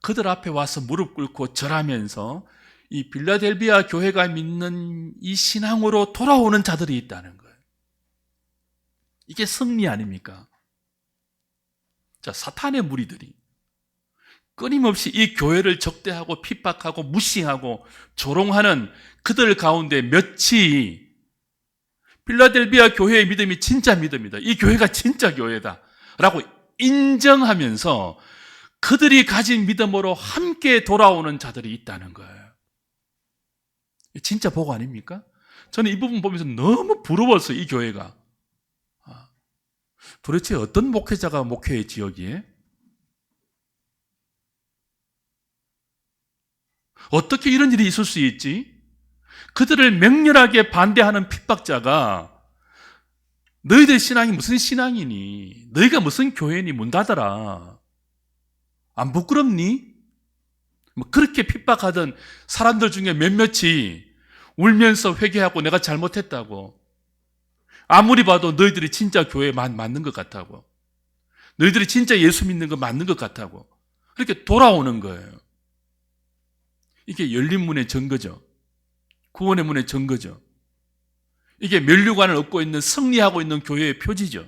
그들 앞에 와서 무릎 꿇고 절하면서 이 빌라델비아 교회가 믿는 이 신앙으로 돌아오는 자들이 있다는 거예요. 이게 승리 아닙니까? 자, 사탄의 무리들이 끊임없이 이 교회를 적대하고 핍박하고 무시하고 조롱하는 그들 가운데 몇이 빌라델비아 교회의 믿음이 진짜 믿음이다, 이 교회가 진짜 교회다 라고 인정하면서 그들이 가진 믿음으로 함께 돌아오는 자들이 있다는 거예요. 진짜 복 아닙니까? 저는 이 부분 보면서 너무 부러웠어요. 이 교회가 도대체 어떤 목회자가 목회했지 여기에? 어떻게 이런 일이 있을 수 있지? 그들을 맹렬하게 반대하는 핍박자가 너희들 신앙이 무슨 신앙이니? 너희가 무슨 교회니? 문 닫아라. 안 부끄럽니? 뭐 그렇게 핍박하던 사람들 중에 몇몇이 울면서 회개하고 내가 잘못했다고, 아무리 봐도 너희들이 진짜 교회에 맞는 것 같다고, 너희들이 진짜 예수 믿는 거 맞는 것 같다고 그렇게 돌아오는 거예요. 이게 열린 문의 증거죠. 구원의 문의 증거죠. 이게 면류관을 얻고 있는, 승리하고 있는 교회의 표지죠.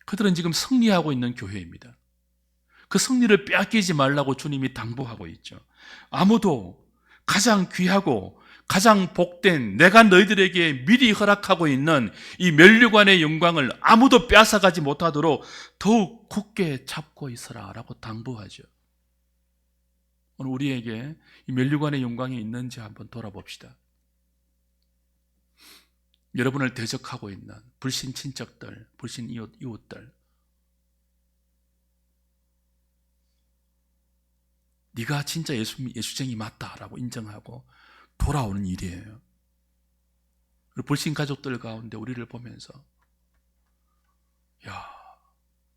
그들은 지금 승리하고 있는 교회입니다. 그 승리를 빼앗기지 말라고 주님이 당부하고 있죠. 아무도 가장 귀하고 가장 복된, 내가 너희들에게 미리 허락하고 있는 이 면류관의 영광을 아무도 빼앗아가지 못하도록 더욱 굳게 잡고 있어라 라고 당부하죠. 오늘 우리에게 이 면류관의 영광이 있는지 한번 돌아봅시다. 여러분을 대적하고 있는 불신 친척들, 불신 이웃들, 네가 진짜 예수쟁이 맞다라고 인정하고 돌아오는 일이에요. 불신 가족들 가운데 우리를 보면서 야,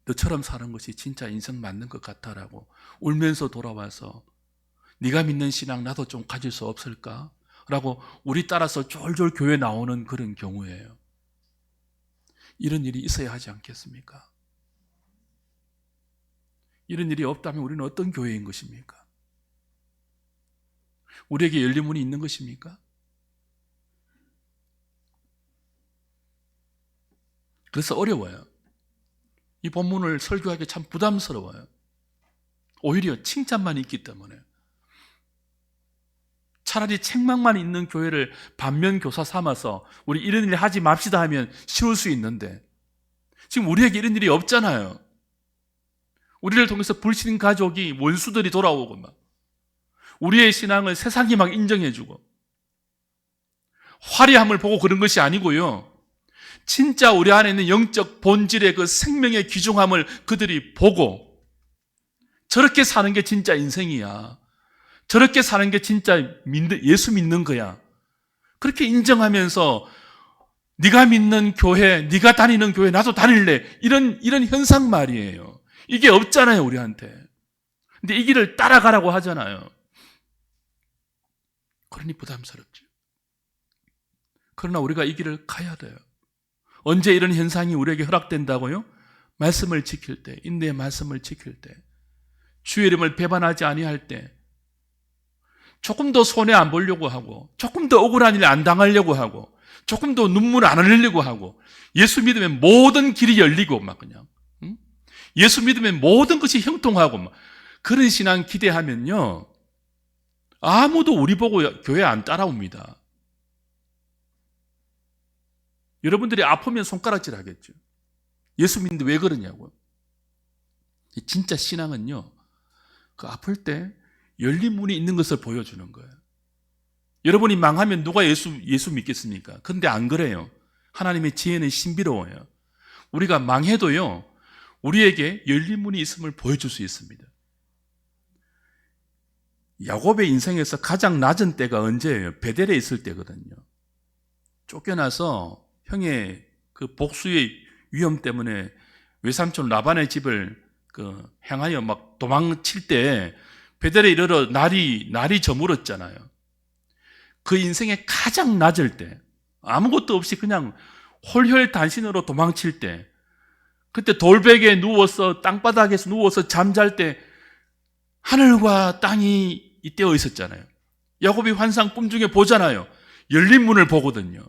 너처럼 사는 것이 진짜 인생 맞는 것 같다라고 울면서 돌아와서 네가 믿는 신앙 나도 좀 가질 수 없을까? 라고 우리 따라서 쫄쫄 교회 나오는 그런 경우예요. 이런 일이 있어야 하지 않겠습니까? 이런 일이 없다면 우리는 어떤 교회인 것입니까? 우리에게 열린 문이 있는 것입니까? 그래서 어려워요. 이 본문을 설교하기 참 부담스러워요. 오히려 칭찬만 있기 때문에. 차라리 책망만 있는 교회를 반면교사 삼아서 우리 이런 일 하지 맙시다 하면 쉬울 수 있는데 지금 우리에게 이런 일이 없잖아요. 우리를 통해서 불신 가족이 원수들이 돌아오고 막 우리의 신앙을 세상이 막 인정해주고 화려함을 보고 그런 것이 아니고요. 진짜 우리 안에 있는 영적 본질의 그 생명의 귀중함을 그들이 보고 저렇게 사는 게 진짜 인생이야. 저렇게 사는 게 진짜 예수 믿는 거야. 그렇게 인정하면서 네가 믿는 교회, 네가 다니는 교회 나도 다닐래. 이런 현상 말이에요. 이게 없잖아요, 우리한테. 근데 이 길을 따라가라고 하잖아요. 그러니 부담스럽죠. 그러나 우리가 이 길을 가야 돼요. 언제 이런 현상이 우리에게 허락된다고요? 말씀을 지킬 때, 인내의 말씀을 지킬 때, 주의 이름을 배반하지 아니할 때, 조금 더 손해 안 보려고 하고, 조금 더 억울한 일 안 당하려고 하고, 조금 더 눈물 안 흘리려고 하고, 예수 믿으면 모든 길이 열리고 막 그냥, 예수 믿으면 모든 것이 형통하고 막 그런 신앙 기대하면요, 아무도 우리 보고 교회 안 따라옵니다. 여러분들이 아프면 손가락질 하겠죠. 예수 믿는데 왜 그러냐고요. 진짜 신앙은요, 그 아플 때 열린 문이 있는 것을 보여주는 거예요. 여러분이 망하면 누가 예수 믿겠습니까? 그런데 안 그래요. 하나님의 지혜는 신비로워요. 우리가 망해도요, 우리에게 열린 문이 있음을 보여줄 수 있습니다. 야곱의 인생에서 가장 낮은 때가 언제예요? 베델에 있을 때거든요. 쫓겨나서 형의 그 복수의 위험 때문에 외삼촌 라반의 집을 향하여 막 도망칠 때 베델에 이르러 날이 저물었잖아요. 그 인생의 가장 낮을 때, 아무것도 없이 그냥 홀혈단신으로 도망칠 때, 그때 돌베개에 누워서 땅바닥에서 누워서 잠잘 때 하늘과 땅이 이때어 있었잖아요. 야곱이 환상 꿈 중에 보잖아요. 열린 문을 보거든요.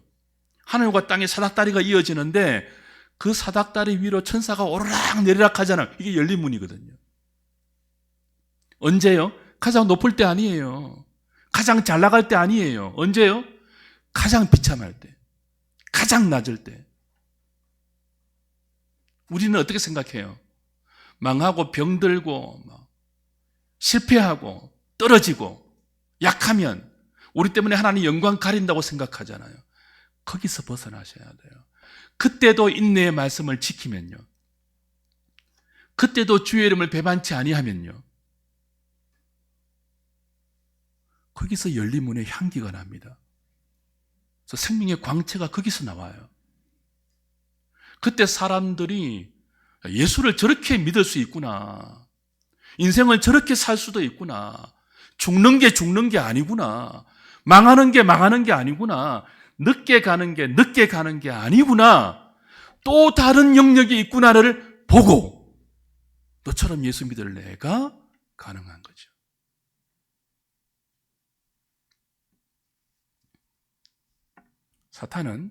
하늘과 땅의 사닥다리가 이어지는데 그 사닥다리 위로 천사가 오르락 내리락 하잖아요. 이게 열린 문이거든요. 언제요? 가장 높을 때 아니에요. 가장 잘 나갈 때 아니에요. 언제요? 가장 비참할 때, 가장 낮을 때. 우리는 어떻게 생각해요? 망하고 병들고 실패하고 떨어지고 약하면 우리 때문에 하나님 영광 가린다고 생각하잖아요. 거기서 벗어나셔야 돼요. 그때도 인내의 말씀을 지키면요, 그때도 주의 이름을 배반치 아니하면요, 거기서 열린 문의 향기가 납니다. 그래서 생명의 광채가 거기서 나와요. 그때 사람들이 예수를 저렇게 믿을 수 있구나, 인생을 저렇게 살 수도 있구나, 죽는 게 아니구나, 망하는 게 아니구나, 늦게 가는 게 아니구나, 또 다른 영역이 있구나를 보고 너처럼 예수 믿을 내가 가능한 거죠. 사탄은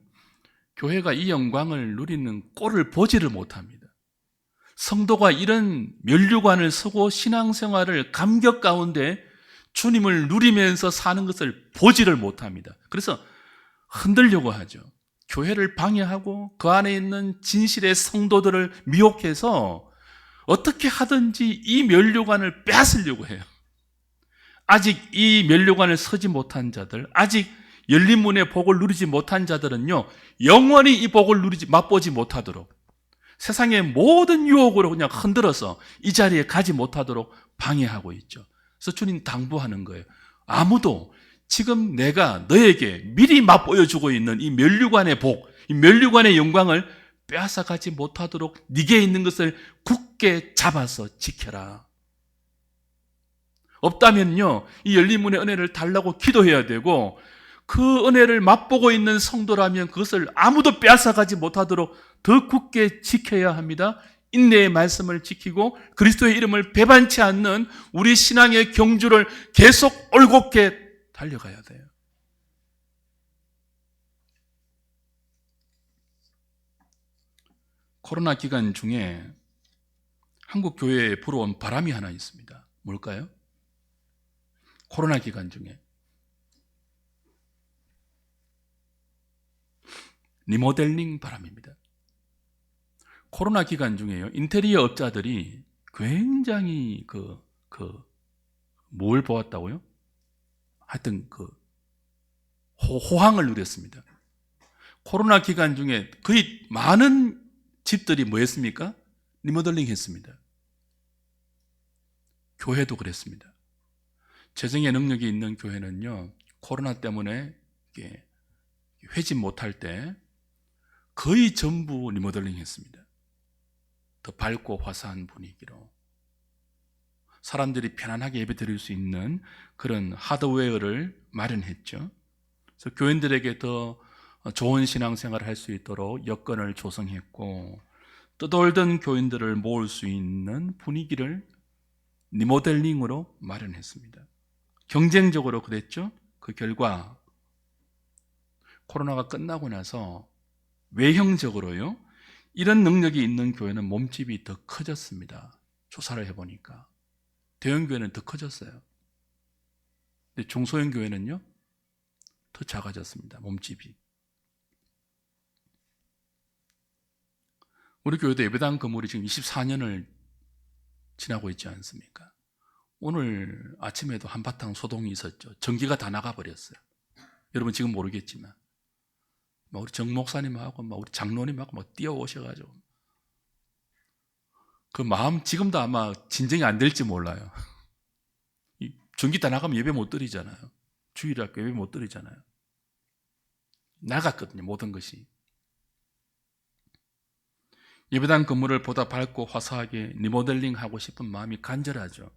교회가 이 영광을 누리는 꼴을 보지를 못합니다. 성도가 이런 면류관을 서고 신앙생활을 감격 가운데 주님을 누리면서 사는 것을 보지를 못합니다. 그래서 흔들려고 하죠. 교회를 방해하고 그 안에 있는 진실의 성도들을 미혹해서 어떻게 하든지 이 면류관을 빼앗으려고 해요. 아직 이 면류관을 서지 못한 자들, 아직 열린 문의 복을 누리지 못한 자들은요, 영원히 이 복을 맛보지 못하도록 세상의 모든 유혹으로 그냥 흔들어서 이 자리에 가지 못하도록 방해하고 있죠. 그래서 주님 당부하는 거예요. 아무도 지금 내가 너에게 미리 맛보여주고 있는 이 면류관의 복, 이 면류관의 영광을 빼앗아가지 못하도록 네게 있는 것을 굳게 잡아서 지켜라. 없다면요, 이 열린 문의 은혜를 달라고 기도해야 되고, 그 은혜를 맛보고 있는 성도라면 그것을 아무도 빼앗아가지 못하도록 더 굳게 지켜야 합니다. 인내의 말씀을 지키고 그리스도의 이름을 배반치 않는 우리 신앙의 경주를 계속 올곧게 달려가야 돼요. 코로나 기간 중에 한국 교회에 불어온 바람이 하나 있습니다. 뭘까요? 코로나 기간 중에 리모델링 바람입니다. 코로나 기간 중에요, 인테리어 업자들이 굉장히 뭘 보았다고요? 하여튼 호황을 누렸습니다. 코로나 기간 중에 거의 많은 집들이 뭐 했습니까? 리모델링 했습니다. 교회도 그랬습니다. 재정의 능력이 있는 교회는요, 코로나 때문에 회집 못할 때 거의 전부 리모델링 했습니다. 더 밝고 화사한 분위기로 사람들이 편안하게 예배 드릴 수 있는 그런 하드웨어를 마련했죠. 그래서 교인들에게 더 좋은 신앙생활을 할 수 있도록 여건을 조성했고, 떠돌던 교인들을 모을 수 있는 분위기를 리모델링으로 마련했습니다. 경쟁적으로 그랬죠. 그 결과 코로나가 끝나고 나서 외형적으로요, 이런 능력이 있는 교회는 몸집이 더 커졌습니다. 조사를 해보니까 대형 교회는 더 커졌어요. 근데 중소형 교회는요, 더 작아졌습니다. 몸집이. 우리 교회도 예배당 건물이 지금 24년을 지나고 있지 않습니까? 오늘 아침에도 한바탕 소동이 있었죠. 전기가 다 나가버렸어요. 여러분 지금 모르겠지만 우리 정 목사님하고 우리 장로님하고 뛰어오셔가지고 그 마음 지금도 아마 진정이 안 될지 몰라요. 전기 다 나가면 예배 못 드리잖아요. 주일날 예배 못 드리잖아요. 나갔거든요, 모든 것이. 예배당 건물을 보다 밝고 화사하게 리모델링하고 싶은 마음이 간절하죠.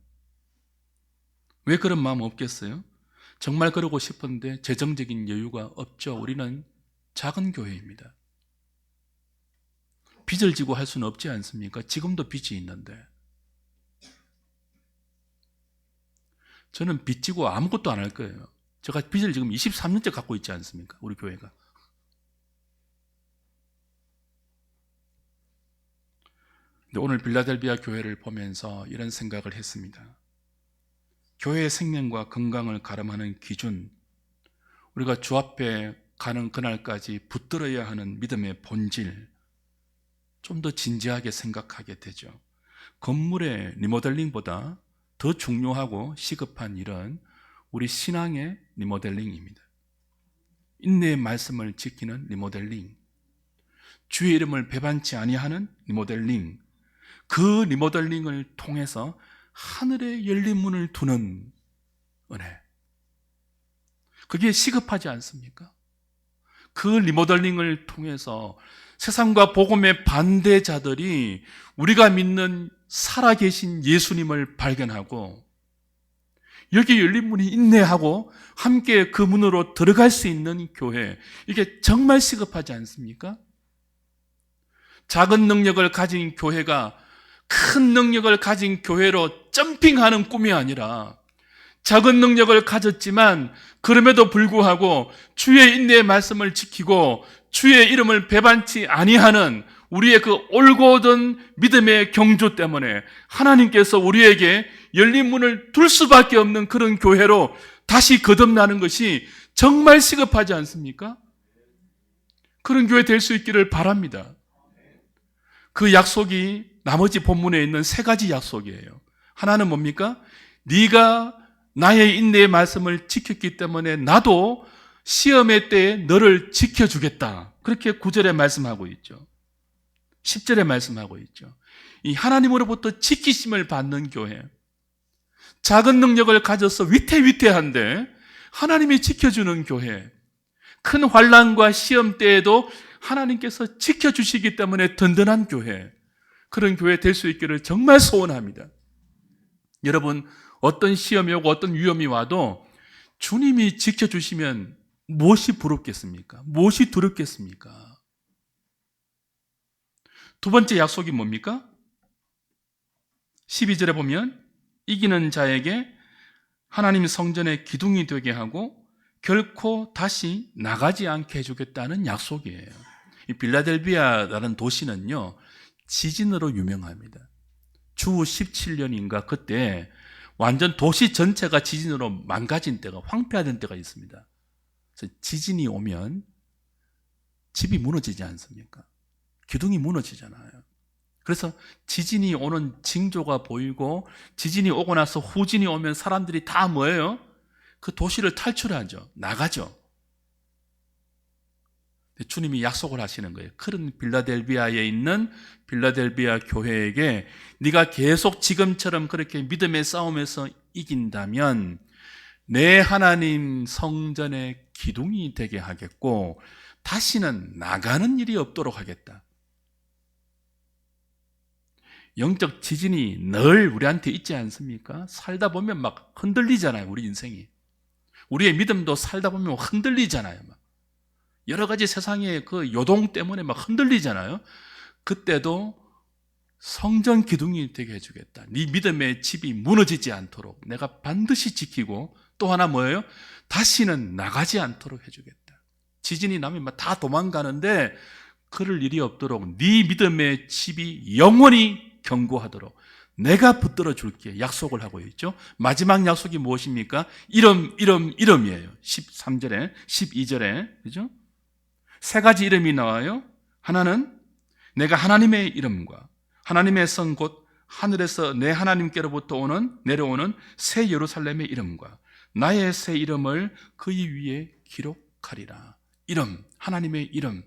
왜 그런 마음 없겠어요? 정말 그러고 싶은데 재정적인 여유가 없죠. 우리는 작은 교회입니다. 빚을 지고 할 수는 없지 않습니까? 지금도 빚이 있는데. 저는 빚 지고 아무것도 안 할 거예요. 제가 빚을 지금 23년째 갖고 있지 않습니까? 우리 교회가. 근데 오늘 빌라델비아 교회를 보면서 이런 생각을 했습니다. 교회의 생명과 건강을 가름하는 기준, 우리가 주 앞에 가는 그날까지 붙들어야 하는 믿음의 본질, 좀 더 진지하게 생각하게 되죠. 건물의 리모델링보다 더 중요하고 시급한 일은 우리 신앙의 리모델링입니다. 인내의 말씀을 지키는 리모델링, 주의 이름을 배반치 아니하는 리모델링, 그 리모델링을 통해서 하늘에 열린 문을 두는 은혜, 그게 시급하지 않습니까? 그 리모델링을 통해서 세상과 복음의 반대자들이 우리가 믿는 살아계신 예수님을 발견하고 여기 열린 문이 인내하고 함께 그 문으로 들어갈 수 있는 교회, 이게 정말 시급하지 않습니까? 작은 능력을 가진 교회가 큰 능력을 가진 교회로 점핑하는 꿈이 아니라 작은 능력을 가졌지만 그럼에도 불구하고 주의 인내의 말씀을 지키고 주의 이름을 배반치 아니하는 우리의 그 올곧은 믿음의 경주 때문에 하나님께서 우리에게 열린 문을 둘 수밖에 없는 그런 교회로 다시 거듭나는 것이 정말 시급하지 않습니까? 그런 교회 될 수 있기를 바랍니다. 그 약속이 나머지 본문에 있는 3가지 약속이에요. 하나는 뭡니까? 네가 나의 인내의 말씀을 지켰기 때문에 나도 시험의 때에 너를 지켜주겠다. 그렇게 9절에 말씀하고 있죠. 10절에 말씀하고 있죠. 이 하나님으로부터 지키심을 받는 교회, 작은 능력을 가져서 위태위태한데 하나님이 지켜주는 교회, 큰 환난과 시험 때에도 하나님께서 지켜주시기 때문에 든든한 교회, 그런 교회 될 수 있기를 정말 소원합니다. 여러분, 어떤 시험이 오고 어떤 위험이 와도 주님이 지켜주시면 무엇이 부럽겠습니까? 무엇이 두렵겠습니까? 두 번째 약속이 뭡니까? 12절에 보면 이기는 자에게 하나님 성전의 기둥이 되게 하고 결코 다시 나가지 않게 해주겠다는 약속이에요. 이 빌라델비아라는 도시는요, 지진으로 유명합니다. 주 17년인가 그때 완전 도시 전체가 지진으로 망가진 때가, 황폐화된 때가 있습니다. 그래서 지진이 오면 집이 무너지지 않습니까? 기둥이 무너지잖아요. 그래서 지진이 오는 징조가 보이고, 지진이 오고 나서 후진이 오면 사람들이 다 뭐예요? 그 도시를 탈출하죠. 나가죠. 주님이 약속을 하시는 거예요. 그런 빌라델비아에 있는 빌라델비아 교회에게 네가 계속 지금처럼 그렇게 믿음의 싸움에서 이긴다면 내 하나님 성전의 기둥이 되게 하겠고 다시는 나가는 일이 없도록 하겠다. 영적 지진이 늘 우리한테 있지 않습니까? 살다 보면 막 흔들리잖아요, 우리 인생이. 우리의 믿음도 살다 보면 흔들리잖아요. 막. 여러 가지 세상의 그 요동 때문에 막 흔들리잖아요. 그때도 성전 기둥이 되게 해주겠다. 네 믿음의 집이 무너지지 않도록 내가 반드시 지키고, 또 하나 뭐예요? 다시는 나가지 않도록 해주겠다. 지진이 나면 막 다 도망가는데 그럴 일이 없도록 네 믿음의 집이 영원히 견고하도록 내가 붙들어 줄게 약속을 하고 있죠. 마지막 약속이 무엇입니까? 이름이에요. 13절에 12절에, 그죠? 세 가지 이름이 나와요. 하나는 내가 하나님의 이름과 하나님의 성 곧 하늘에서 내 하나님께로부터 내려오는 새 예루살렘의 이름과 나의 새 이름을 그의 위에 기록하리라. 이름, 하나님의 이름,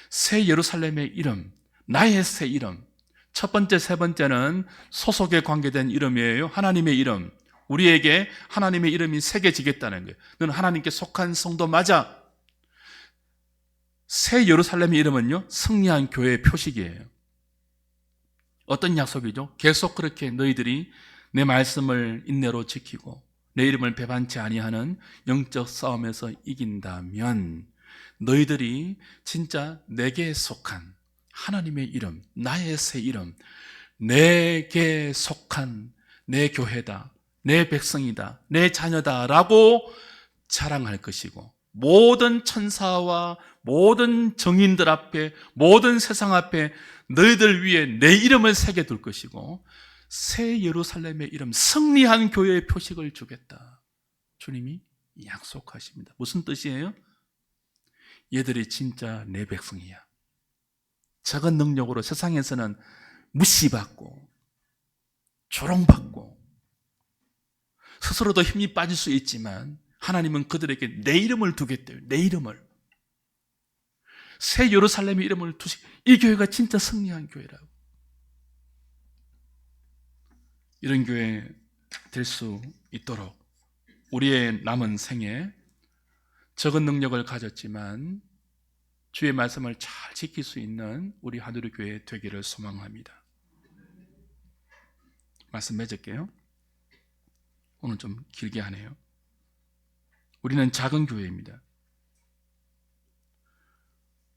새 예루살렘의 이름, 나의 새 이름. 첫 번째, 세 번째는 소속에 관계된 이름이에요. 하나님의 이름. 우리에게 하나님의 이름이 새겨지겠다는 거예요. 너는 하나님께 속한 성도 맞아. 새 예루살렘의 이름은요, 승리한 교회의 표식이에요. 어떤 약속이죠? 계속 그렇게 너희들이 내 말씀을 인내로 지키고 내 이름을 배반치 아니하는 영적 싸움에서 이긴다면 너희들이 진짜 내게 속한 하나님의 이름, 나의 새 이름, 내게 속한 내 교회다, 내 백성이다, 내 자녀다라고 자랑할 것이고, 모든 천사와 모든 정인들 앞에, 모든 세상 앞에 너희들 위해 내 이름을 새겨둘 것이고, 새 예루살렘의 이름, 승리한 교회의 표식을 주겠다. 주님이 약속하십니다. 무슨 뜻이에요? 얘들이 진짜 내 백성이야. 작은 능력으로 세상에서는 무시받고 조롱받고 스스로도 힘이 빠질 수 있지만 하나님은 그들에게 내 이름을 두겠대요. 내 이름을. 새 예루살렘의 이름을 이 교회가 진짜 승리한 교회라고. 이런 교회 될 수 있도록 우리의 남은 생에 적은 능력을 가졌지만 주의 말씀을 잘 지킬 수 있는 우리 하늘의 교회 되기를 소망합니다. 말씀 맺을게요. 오늘 좀 길게 하네요. 우리는 작은 교회입니다.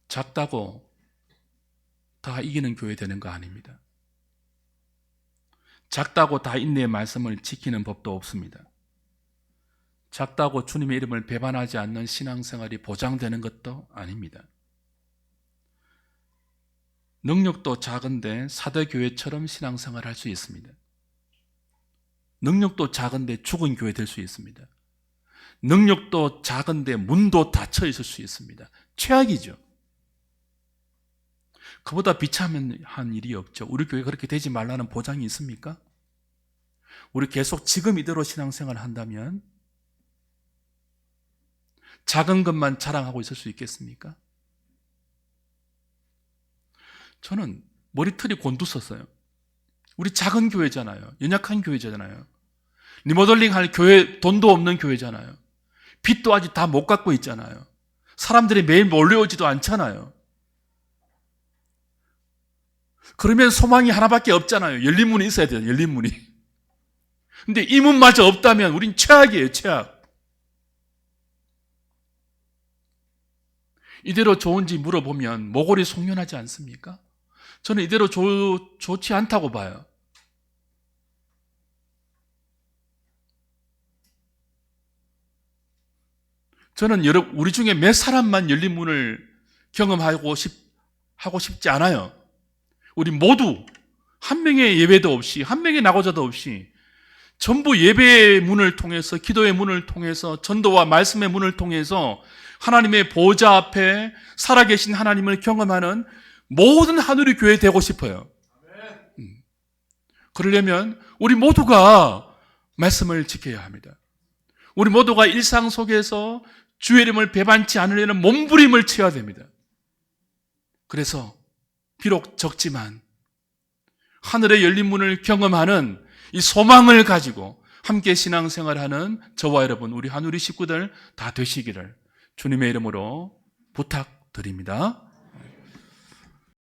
작다고 다 이기는 교회 되는 거 아닙니다. 작다고 다 인내의 말씀을 지키는 법도 없습니다. 작다고 주님의 이름을 배반하지 않는 신앙생활이 보장되는 것도 아닙니다. 능력도 작은데 사대교회처럼 신앙생활 할 수 있습니다. 능력도 작은데 죽은 교회 될 수 있습니다. 능력도 작은데 문도 닫혀 있을 수 있습니다. 최악이죠. 그보다 비참한 일이 없죠. 우리 교회가 그렇게 되지 말라는 보장이 있습니까? 우리 계속 지금 이대로 신앙생활을 한다면 작은 것만 자랑하고 있을 수 있겠습니까? 저는 머리털이 곤두섰어요. 우리 작은 교회잖아요. 연약한 교회잖아요. 리모델링 할 교회, 돈도 없는 교회잖아요. 빚도 아직 다 못 갚고 있잖아요. 사람들이 매일 몰려오지도 않잖아요. 그러면 소망이 하나밖에 없잖아요. 열린 문이 있어야 돼요. 열린 문이. 근데 이 문마저 없다면 우린 최악이에요. 최악. 이대로 좋은지 물어보면 모골이 송연하지 않습니까? 저는 이대로 좋지 않다고 봐요. 저는 우리 중에 몇 사람만 열린 문을 경험하고 싶지 않아요. 우리 모두 한 명의 예배도 없이, 한 명의 낙오자도 없이 전부 예배의 문을 통해서, 기도의 문을 통해서, 전도와 말씀의 문을 통해서 하나님의 보좌 앞에 살아계신 하나님을 경험하는 모든 하늘의 교회 되고 싶어요. 그러려면 우리 모두가 말씀을 지켜야 합니다. 우리 모두가 일상 속에서 주의 이름을 배반치 않으려는 몸부림을 쳐야 됩니다. 그래서 비록 적지만 하늘의 열린 문을 경험하는 이 소망을 가지고 함께 신앙생활하는 저와 여러분, 우리 한우리 식구들 다 되시기를 주님의 이름으로 부탁드립니다.